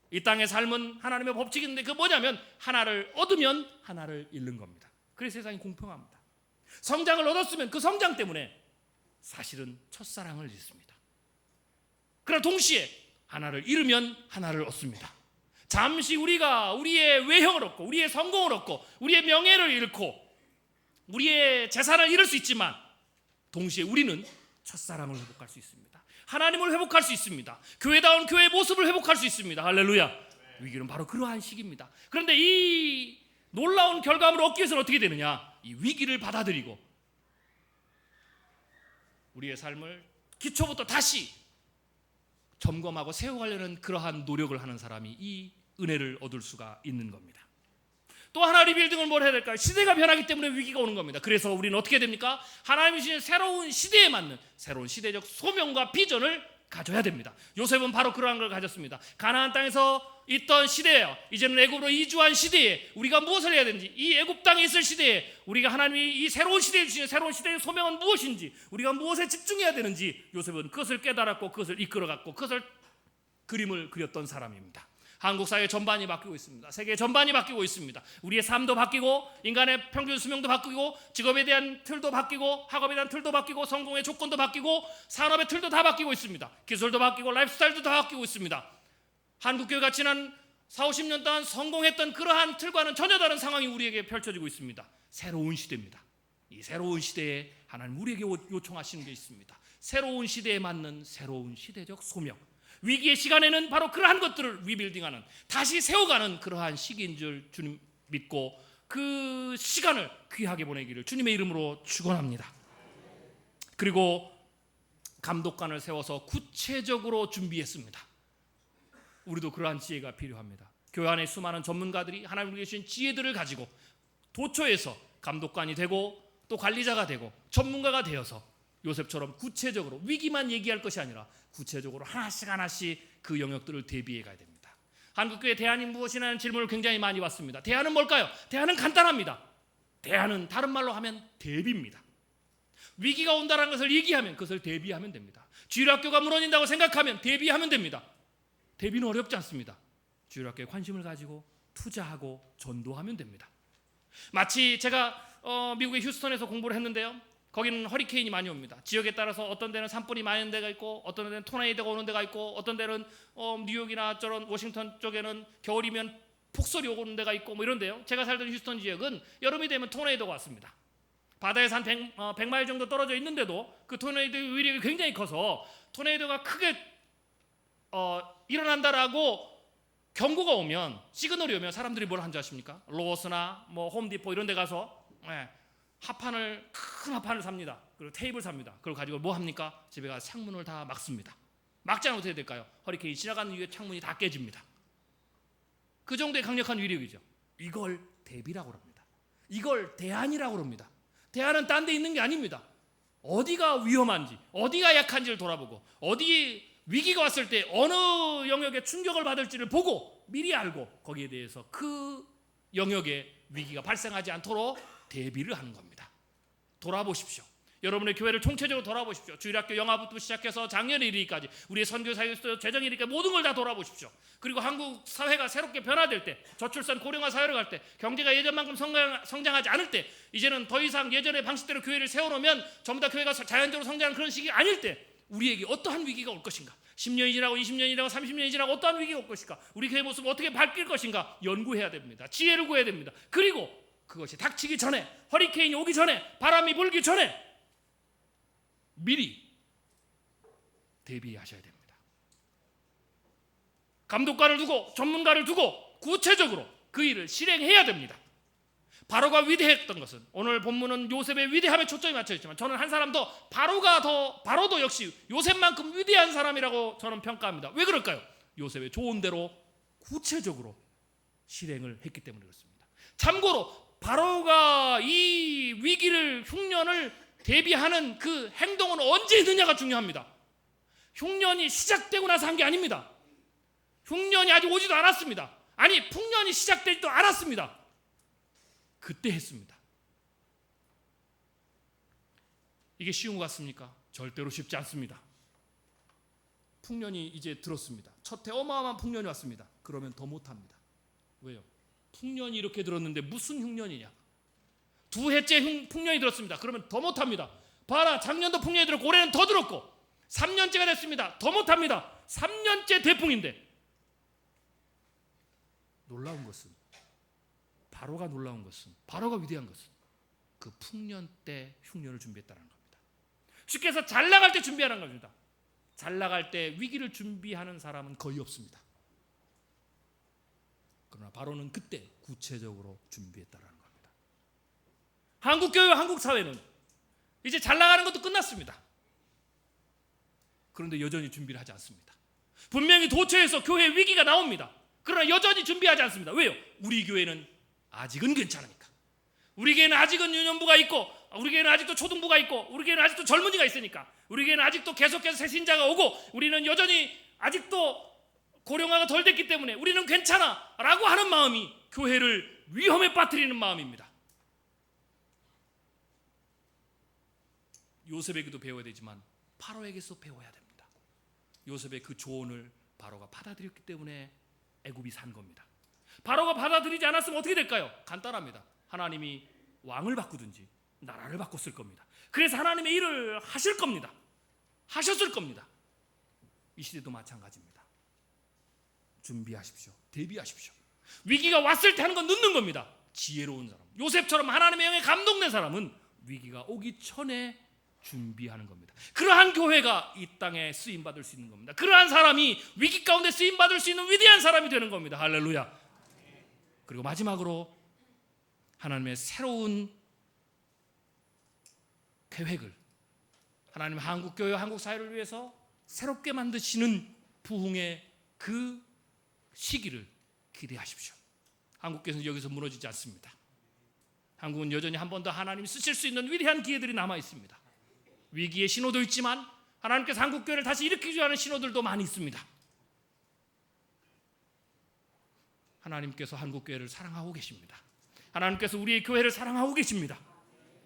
[SPEAKER 1] 이 땅의 삶은 하나님의 법칙인데 그 뭐냐면 하나를 얻으면 하나를 잃는 겁니다. 그래서 세상이 공평합니다. 성장을 얻었으면 그 성장 때문에 사실은 첫사랑을 잃습니다. 그러나 동시에 하나를 잃으면 하나를 얻습니다. 잠시 우리가 우리의 외형을 얻고, 우리의 성공을 얻고, 우리의 명예를 잃고, 우리의 재산을 잃을 수 있지만 동시에 우리는 첫사랑을 회복할 수 있습니다. 하나님을 회복할 수 있습니다. 교회다운 교회의 모습을 회복할 수 있습니다. 할렐루야. 위기는 바로 그러한 시기입니다. 그런데 이 놀라운 결과물을 얻기 위해서는 어떻게 되느냐? 이 위기를 받아들이고 우리의 삶을 기초부터 다시 점검하고 세워가려는 그러한 노력을 하는 사람이 이 은혜를 얻을 수가 있는 겁니다. 또 하나 리빌딩을 뭘 해야 될까요? 시대가 변하기 때문에 위기가 오는 겁니다. 그래서 우리는 어떻게 됩니까? 하나님이 주신 새로운 시대에 맞는 새로운 시대적 소명과 비전을 가져야 됩니다. 요셉은 바로 그러한 걸 가졌습니다. 가나안 땅에서 있던 시대예요. 이제는 애굽으로 이주한 시대에 우리가 무엇을 해야 되는지, 이 애굽 땅에 있을 시대에 우리가 하나님이 이 새로운 시대에 주신 새로운 시대의 소명은 무엇인지, 우리가 무엇에 집중해야 되는지 요셉은 그것을 깨달았고 그것을 이끌어갔고 그것을 그림을 그렸던 사람입니다. 한국 사회 전반이 바뀌고 있습니다. 세계 전반이 바뀌고 있습니다. 우리의 삶도 바뀌고 인간의 평균 수명도 바뀌고 직업에 대한 틀도 바뀌고 학업에 대한 틀도 바뀌고 성공의 조건도 바뀌고 산업의 틀도 다 바뀌고 있습니다. 기술도 바뀌고 라이프스타일도 다 바뀌고 있습니다. 한국교회가 지난 40-50년 동안 성공했던 그러한 틀과는 전혀 다른 상황이 우리에게 펼쳐지고 있습니다. 새로운 시대입니다. 이 새로운 시대에 하나님 우리에게 요청하시는 게 있습니다. 새로운 시대에 맞는 새로운 시대적 소명, 위기의 시간에는 바로 그러한 것들을 리빌딩하는, 다시 세워가는 그러한 시기인 줄 주님 믿고 그 시간을 귀하게 보내기를 주님의 이름으로 축원합니다. 그리고 감독관을 세워서 구체적으로 준비했습니다. 우리도 그러한 지혜가 필요합니다. 교회 안에 수많은 전문가들이 하나님께 주신 지혜들을 가지고 도처에서 감독관이 되고 또 관리자가 되고 전문가가 되어서 요셉처럼 구체적으로 위기만 얘기할 것이 아니라 구체적으로 하나씩 하나씩 그 영역들을 대비해 가야 됩니다. 한국교회 대안이 무엇이냐는 질문을 굉장히 많이 받습니다. 대안은 뭘까요? 대안은 간단합니다. 대안은 다른 말로 하면 대비입니다. 위기가 온다는 것을 얘기하면 그것을 대비하면 됩니다. 주일학교가 무너진다고 생각하면 대비하면 됩니다. 대비는 어렵지 않습니다. 주일학교에 관심을 가지고 투자하고 전도하면 됩니다. 마치 제가 미국의 휴스턴에서 공부를 했는데요. 거기는 허리케인이 많이 옵니다. 지역에 따라서 어떤 데는 산불이 많은 데가 있고 어떤 데는 토네이도가 오는 데가 있고 어떤 데는 뉴욕이나 저런 워싱턴 쪽에는 겨울이면 폭설이 오는 데가 있고 뭐 이런데요. 제가 살던 휴스턴 지역은 여름이 되면 토네이도가 왔습니다. 바다에서 한 100마일 정도 떨어져 있는데도 그 토네이도의 위력이 굉장히 커서 토네이도가 크게 일어난다라고 경고가 오면, 시그널이 오면 사람들이 뭘 한지 아십니까? 로스나 뭐 홈디포 이런 데 가서 큰 합판을 삽니다. 그리고 테이블 삽니다. 그걸 가지고 뭐 합니까? 집에 가서 창문을 다 막습니다. 막지 않으면 어떻게 될까요? 허리케인이 지나가는 이후에 창문이 다 깨집니다. 그 정도의 강력한 위력이죠. 이걸 대비라고 합니다. 이걸 대안이라고 합니다. 대안은 딴 데 있는 게 아닙니다. 어디가 위험한지, 어디가 약한지를 돌아보고 어디 위기가 왔을 때 어느 영역에 충격을 받을지를 보고 미리 알고 거기에 대해서 그 영역에 위기가 발생하지 않도록 대비를 하는 겁니다. 돌아보십시오. 여러분의 교회를 총체적으로 돌아보십시오. 주일학교 영화부터 시작해서 작년에 이르기까지 우리의 선교 사역에서 재정에 이르기까지 모든 걸 다 돌아보십시오. 그리고 한국 사회가 새롭게 변화될 때, 저출산 고령화 사회로 갈 때, 경제가 예전만큼 성장하지 않을 때, 이제는 더 이상 예전의 방식대로 교회를 세워놓으면 전부 다 교회가 자연적으로 성장하는 그런 시기 아닐 때 우리에게 어떠한 위기가 올 것인가? 10년이 지나고 20년이 지나고 30년이 지나고 어떠한 위기가 올 것인가? 우리 교회 모습을 어떻게 바뀔 것인가? 연구해야 됩니다. 지혜를 구해야 됩니다. 그리고 그것이 닥치기 전에, 허리케인이 오기 전에, 바람이 불기 전에 미리 대비하셔야 됩니다. 감독관을 두고 전문가를 두고 구체적으로 그 일을 실행해야 됩니다. 바로가 위대했던 것은, 오늘 본문은 요셉의 위대함에 초점이 맞춰 있지만 저는 한 사람 더, 바로도 역시 요셉만큼 위대한 사람이라고 저는 평가합니다. 왜 그럴까요? 요셉의 좋은 대로 구체적으로 실행을 했기 때문에 그렇습니다. 참고로 바로가 이 위기를, 흉년을 대비하는 그 행동은 언제 했느냐가 중요합니다. 흉년이 시작되고 나서 한 게 아닙니다. 흉년이 아직 오지도 않았습니다. 아니, 풍년이 시작되지도 않았습니다. 그때 했습니다. 이게 쉬운 것 같습니까? 절대로 쉽지 않습니다. 풍년이 이제 들었습니다. 첫 해 어마어마한 풍년이 왔습니다. 그러면 더 못합니다. 왜요? 풍년이 이렇게 들었는데 무슨 흉년이냐? 두 해째 풍년이 들었습니다. 그러면 더 못합니다. 봐라, 작년도 풍년이 들었고 올해는 더 들었고 3년째가 됐습니다. 더 못합니다. 3년째 대풍인데. 놀라운 것은, 바로가 놀라운 것은, 바로가 위대한 것은 그 풍년 때 흉년을 준비했다는 겁니다. 쉽게 해서 잘 나갈 때 준비하는 겁니다. 잘 나갈 때 위기를 준비하는 사람은 거의 없습니다. 그러나 바로는 그때 구체적으로 준비했다는 겁니다. 한국교회와 한국사회는 이제 잘 나가는 것도 끝났습니다. 그런데 여전히 준비를 하지 않습니다. 분명히 도처에서 교회에 위기가 나옵니다. 그러나 여전히 준비하지 않습니다. 왜요? 우리 교회는 아직은 괜찮으니까. 우리 교회는 아직은 유년부가 있고 우리 교회는 아직도 초등부가 있고 우리 교회는 아직도 젊은이가 있으니까 우리 교회는 아직도 계속해서 새 신자가 오고 우리는 여전히 아직도 고령화가 덜 됐기 때문에 우리는 괜찮아 라고 하는 마음이 교회를 위험에 빠뜨리는 마음입니다. 요셉에게도 배워야 되지만 파로에게서 배워야 됩니다. 요셉의 그 조언을 바로가 받아들였기 때문에 애굽이 산 겁니다. 바로가 받아들이지 않았으면 어떻게 될까요? 간단합니다. 하나님이 왕을 바꾸든지 나라를 바꿨을 겁니다. 그래서 하나님의 일을 하실 겁니다. 하셨을 겁니다. 이 시대도 마찬가지입니다. 준비하십시오. 대비하십시오. 위기가 왔을 때 하는 건 늦는 겁니다. 지혜로운 사람, 요셉처럼 하나님의 영에 감동된 사람은 위기가 오기 전에 준비하는 겁니다. 그러한 교회가 이 땅에 쓰임받을 수 있는 겁니다. 그러한 사람이 위기 가운데 쓰임받을 수 있는 위대한 사람이 되는 겁니다. 할렐루야. 그리고 마지막으로 하나님의 새로운 계획을, 하나님의 한국교회와 한국사회를 위해서 새롭게 만드시는 부흥의 그 시기를 기대하십시오. 한국교회는 여기서 무너지지 않습니다. 한국은 여전히 한 번 더 하나님이 쓰실 수 있는 위대한 기회들이 남아 있습니다. 위기의 신호도 있지만 하나님께서 한국교회를 다시 일으키기 위한 신호들도 많이 있습니다. 하나님께서 한국교회를 사랑하고 계십니다. 하나님께서 우리의 교회를 사랑하고 계십니다.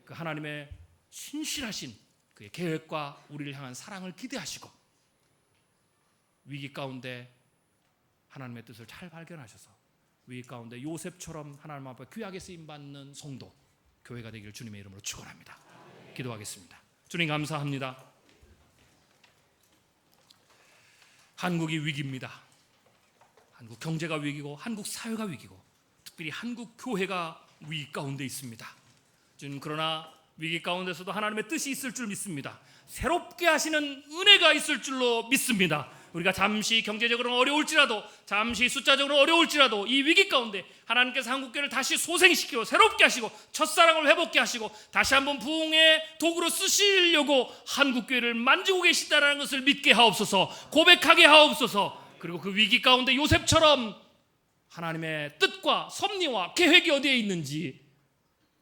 [SPEAKER 1] 그 하나님의 신실하신 그의 계획과 우리를 향한 사랑을 기대하시고 위기 가운데 하나님의 뜻을 잘 발견하셔서 위기 가운데 요셉처럼 하나님 앞에 귀하게 쓰임받는 성도, 교회가 되기를 주님의 이름으로 축원합니다. 기도하겠습니다. 주님 감사합니다. 한국이 위기입니다. 한국 경제가 위기고 한국 사회가 위기고 특별히 한국 교회가 위기 가운데 있습니다. 주님, 그러나 위기 가운데서도 하나님의 뜻이 있을 줄 믿습니다. 새롭게 하시는 은혜가 있을 줄로 믿습니다. 우리가 잠시 경제적으로 어려울지라도, 잠시 숫자적으로 어려울지라도 이 위기 가운데 하나님께서 한국교회를 다시 소생시키고 새롭게 하시고 첫사랑을 회복케 하시고 다시 한번 부흥의 도구로 쓰시려고 한국교회를 만지고 계시다는 것을 믿게 하옵소서. 고백하게 하옵소서. 그리고 그 위기 가운데 요셉처럼 하나님의 뜻과 섭리와 계획이 어디에 있는지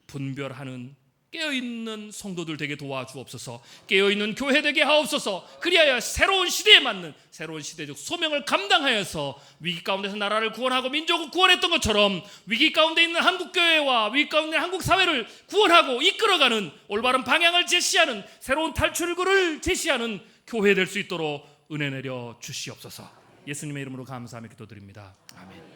[SPEAKER 1] 분별하는 깨어있는 성도들 되게 도와주옵소서. 깨어있는 교회 되게 하옵소서. 그리하여 새로운 시대에 맞는 새로운 시대적 소명을 감당하여서 위기 가운데서 나라를 구원하고 민족을 구원했던 것처럼 위기 가운데 있는 한국교회와 위기 가운데 있는 한국사회를 구원하고 이끌어가는 올바른 방향을 제시하는 새로운 탈출구를 제시하는 교회 될 수 있도록 은혜 내려 주시옵소서. 예수님의 이름으로 감사하며 기도드립니다. 아멘.